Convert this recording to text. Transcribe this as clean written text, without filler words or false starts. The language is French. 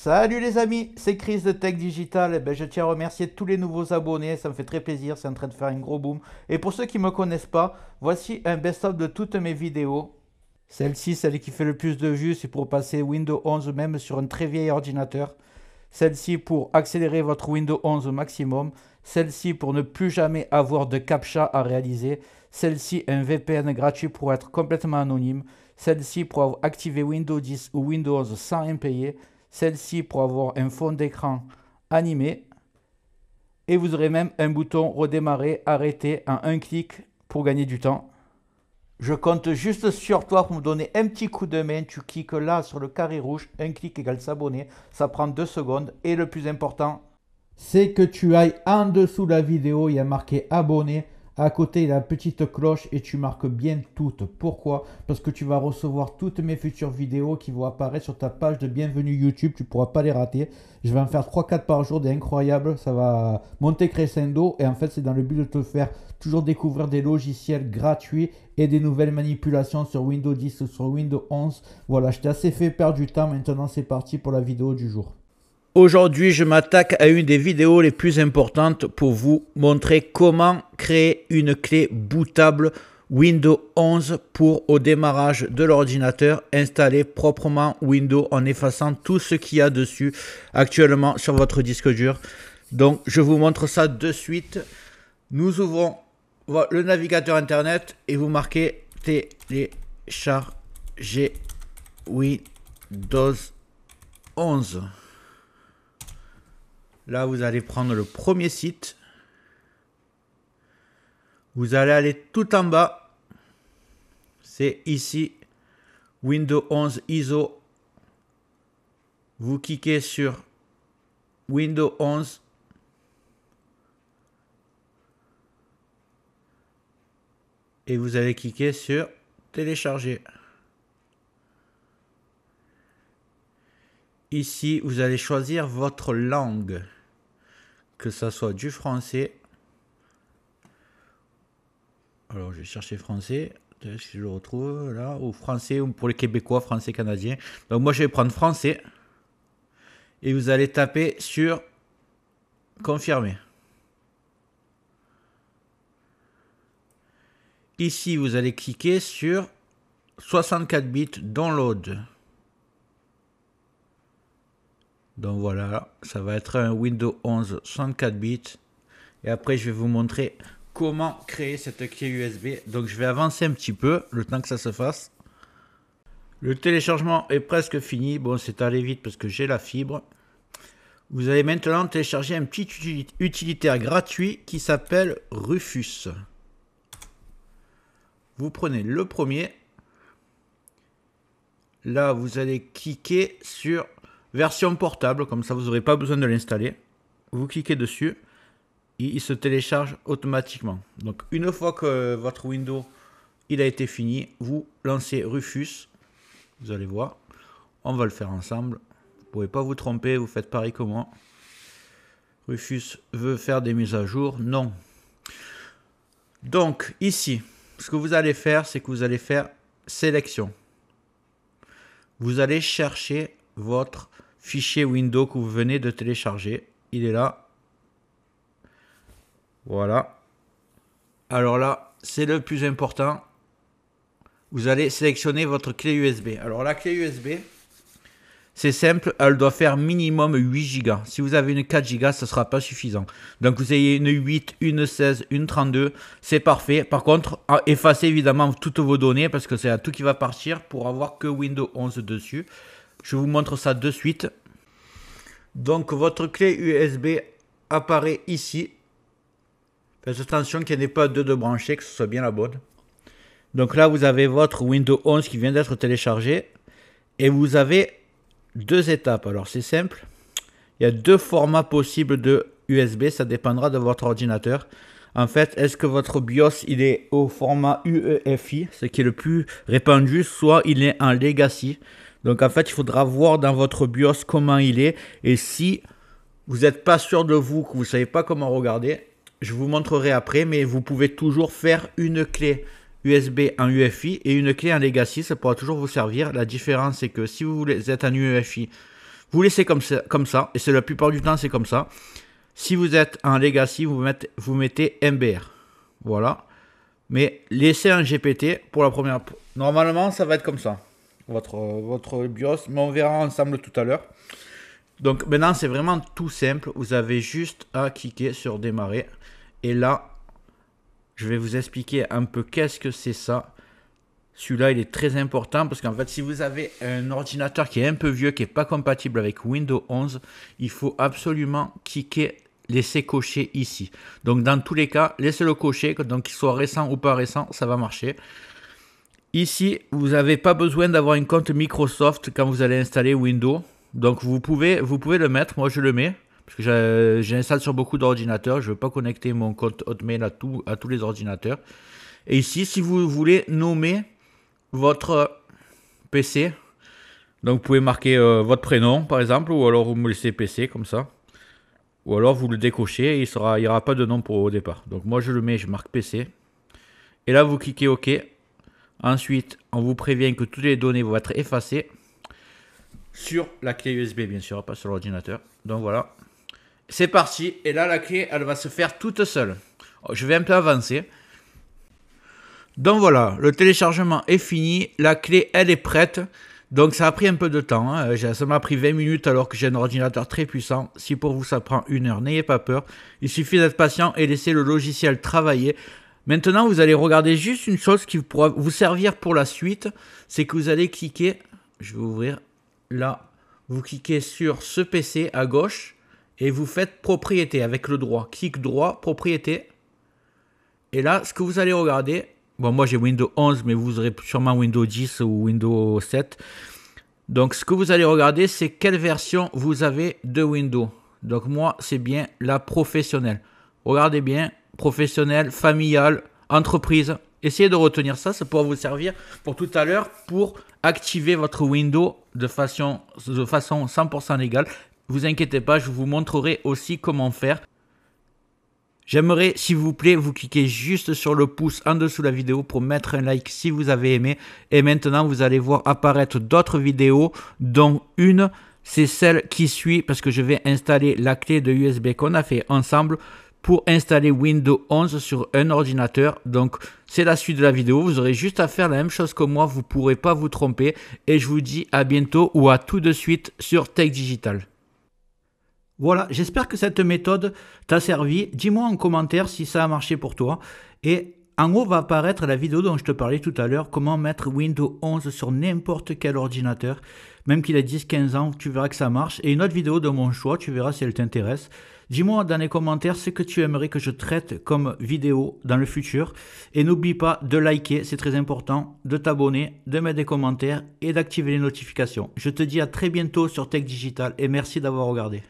Salut les amis, c'est Chris de Tech Digital. Je tiens à remercier tous les nouveaux abonnés, ça me fait très plaisir, c'est en train de faire un gros boom. Et pour ceux qui ne me connaissent pas, voici un best-of de toutes mes vidéos. Celle-ci, celle qui fait le plus de vues, c'est pour passer Windows 11 même sur un très vieil ordinateur. Celle-ci pour accélérer votre Windows 11 au maximum. Celle-ci pour ne plus jamais avoir de CAPTCHA à réaliser. Celle-ci un VPN gratuit pour être complètement anonyme. Celle-ci pour activer Windows 10 ou Windows 11 sans rien payer. Celle-ci pour avoir un fond d'écran animé. Et vous aurez même un bouton redémarrer, arrêter en un clic pour gagner du temps. Je compte juste sur toi pour me donner un petit coup de main. Tu cliques là sur le carré rouge, un clic égale s'abonner. Ça prend 2 secondes. Et le plus important, c'est que tu ailles en dessous de la vidéo, il y a marqué abonner. À côté, il y a la petite cloche et tu marques bien toutes. Pourquoi? Parce que tu vas recevoir toutes mes futures vidéos qui vont apparaître sur ta page de bienvenue YouTube. Tu ne pourras pas les rater. Je vais en faire 3-4 par jour, des incroyables. Ça va monter crescendo. Et en fait, c'est dans le but de te faire toujours découvrir des logiciels gratuits et des nouvelles manipulations sur Windows 10 ou sur Windows 11. Voilà, je t'ai assez fait perdre du temps. Maintenant, c'est parti pour la vidéo du jour. Aujourd'hui, je m'attaque à une des vidéos les plus importantes pour vous montrer comment créer une clé bootable Windows 11 pour au démarrage de l'ordinateur installer proprement Windows en effaçant tout ce qu'il y a dessus actuellement sur votre disque dur. Donc, je vous montre ça de suite. Nous ouvrons le navigateur internet et vous marquez télécharger Windows 11. Là, vous allez prendre le premier site. Vous allez aller tout en bas. C'est ici, Windows 11 ISO. Vous cliquez sur Windows 11. Et vous allez cliquer sur télécharger. Ici, vous allez choisir votre langue. Que ça soit du français. Alors, je vais chercher français. Si je le retrouve là. Ou français, ou pour les Québécois, français canadien. Donc, moi, je vais prendre français. Et vous allez taper sur confirmer. Ici, vous allez cliquer sur 64 bits download. Donc voilà, ça va être un Windows 11 64 bits. Et après, je vais vous montrer comment créer cette clé USB. Donc je vais avancer un petit peu, le temps que ça se fasse. Le téléchargement est presque fini. Bon, c'est allé vite parce que j'ai la fibre. Vous allez maintenant télécharger un petit utilitaire gratuit qui s'appelle Rufus. Vous prenez le premier. Là, vous allez cliquer sur version portable, comme ça vous n'aurez pas besoin de l'installer. Vous cliquez dessus et il se télécharge automatiquement. Donc une fois que votre Windows il a été fini, vous lancez Rufus. Vous allez voir, on va le faire ensemble. Vous ne pouvez pas vous tromper, vous faites pareil que moi. Rufus veut faire des mises à jour, non. Donc ici, ce que vous allez faire, c'est que vous allez faire sélection. Vous allez chercher votre fichier Windows que vous venez de télécharger. Il est là. Voilà. Alors là, c'est le plus important. Vous allez sélectionner votre clé USB. Alors la clé USB, c'est simple, elle doit faire minimum 8 Go. Si vous avez une 4 Go, ce ne sera pas suffisant. Donc vous ayez une 8, une 16, une 32, c'est parfait. Par contre, effacez évidemment toutes vos données parce que c'est tout qui va partir pour avoir que Windows 11 dessus. Je vous montre ça de suite. Donc votre clé USB apparaît ici. Faites attention qu'il n'y ait pas deux de branchés, que ce soit bien la bonne. Donc là vous avez votre Windows 11 qui vient d'être téléchargé. Et vous avez deux étapes. Alors c'est simple. Il y a deux formats possibles de USB. Ça dépendra de votre ordinateur. En fait, est-ce que votre BIOS il est au format UEFI, ce qui est le plus répandu, soit il est en Legacy. Donc en fait, il faudra voir dans votre BIOS comment il est. Et si vous n'êtes pas sûr de vous, que vous ne savez pas comment regarder, je vous montrerai après. Mais vous pouvez toujours faire une clé USB en UEFI et une clé en Legacy. Ça pourra toujours vous servir. La différence, c'est que si vous êtes en UEFI, Vous laissez comme ça, et c'est la plupart du temps c'est comme ça. Si vous êtes en Legacy, vous mettez MBR. Voilà. Mais laissez un GPT pour la première. Normalement, ça va être comme ça. Votre BIOS, mais on verra ensemble tout à l'heure. Donc maintenant, c'est vraiment tout simple. Vous avez juste à cliquer sur démarrer. Et là, je vais vous expliquer un peu qu'est-ce que c'est ça. Celui-là, il est très important parce qu'en fait, si vous avez un ordinateur qui est un peu vieux, qui n'est pas compatible avec Windows 11, il faut absolument cliquer, laisser cocher ici. Donc, dans tous les cas, laissez-le cocher. Donc, qu'il soit récent ou pas récent, ça va marcher. Ici, vous n'avez pas besoin d'avoir un compte Microsoft quand vous allez installer Windows. Donc, vous pouvez le mettre. Moi, je le mets parce que j'installe sur beaucoup d'ordinateurs. Je ne veux pas connecter mon compte Hotmail à tous les ordinateurs. Et ici, si vous voulez nommer votre PC, donc vous pouvez marquer votre prénom par exemple, ou alors vous me laissez PC comme ça, ou alors vous le décochez et il n'y aura pas de nom au départ. Donc moi je le mets, je marque PC, et là vous cliquez OK. Ensuite on vous prévient que toutes les données vont être effacées sur la clé USB, bien sûr, pas sur l'ordinateur. Donc voilà, c'est parti, et là la clé elle va se faire toute seule. Je vais un peu avancer. Donc voilà, le téléchargement est fini, la clé elle est prête, donc ça a pris un peu de temps, hein. Ça m'a pris 20 minutes alors que j'ai un ordinateur très puissant. Si pour vous ça prend 1 heure, n'ayez pas peur, il suffit d'être patient et laisser le logiciel travailler. Maintenant vous allez regarder juste une chose qui pourra vous servir pour la suite, c'est que vous allez cliquer, je vais ouvrir, là, vous cliquez sur ce PC à gauche et vous faites propriété avec le droit, clic droit, propriété, et là ce que vous allez regarder. Bon, moi j'ai Windows 11, mais vous aurez sûrement Windows 10 ou Windows 7. Donc, ce que vous allez regarder, c'est quelle version vous avez de Windows. Donc, moi, c'est bien la professionnelle. Regardez bien, professionnelle, familiale, entreprise. Essayez de retenir ça, ça pourra vous servir pour tout à l'heure pour activer votre Windows de façon 100% légale. Ne vous inquiétez pas, je vous montrerai aussi comment faire. J'aimerais, s'il vous plaît, vous cliquez juste sur le pouce en dessous de la vidéo pour mettre un like si vous avez aimé. Et maintenant, vous allez voir apparaître d'autres vidéos, dont une, c'est celle qui suit, parce que je vais installer la clé de USB qu'on a fait ensemble pour installer Windows 11 sur un ordinateur. Donc, c'est la suite de la vidéo. Vous aurez juste à faire la même chose que moi. Vous ne pourrez pas vous tromper. Et je vous dis à bientôt ou à tout de suite sur Tech Digital. Voilà, j'espère que cette méthode t'a servi. Dis-moi en commentaire si ça a marché pour toi. Et en haut va apparaître la vidéo dont je te parlais tout à l'heure, comment mettre Windows 11 sur n'importe quel ordinateur. Même qu'il ait 10-15 ans, tu verras que ça marche. Et une autre vidéo de mon choix, tu verras si elle t'intéresse. Dis-moi dans les commentaires ce que tu aimerais que je traite comme vidéo dans le futur. Et n'oublie pas de liker, c'est très important, de t'abonner, de mettre des commentaires et d'activer les notifications. Je te dis à très bientôt sur Tech Digital et merci d'avoir regardé.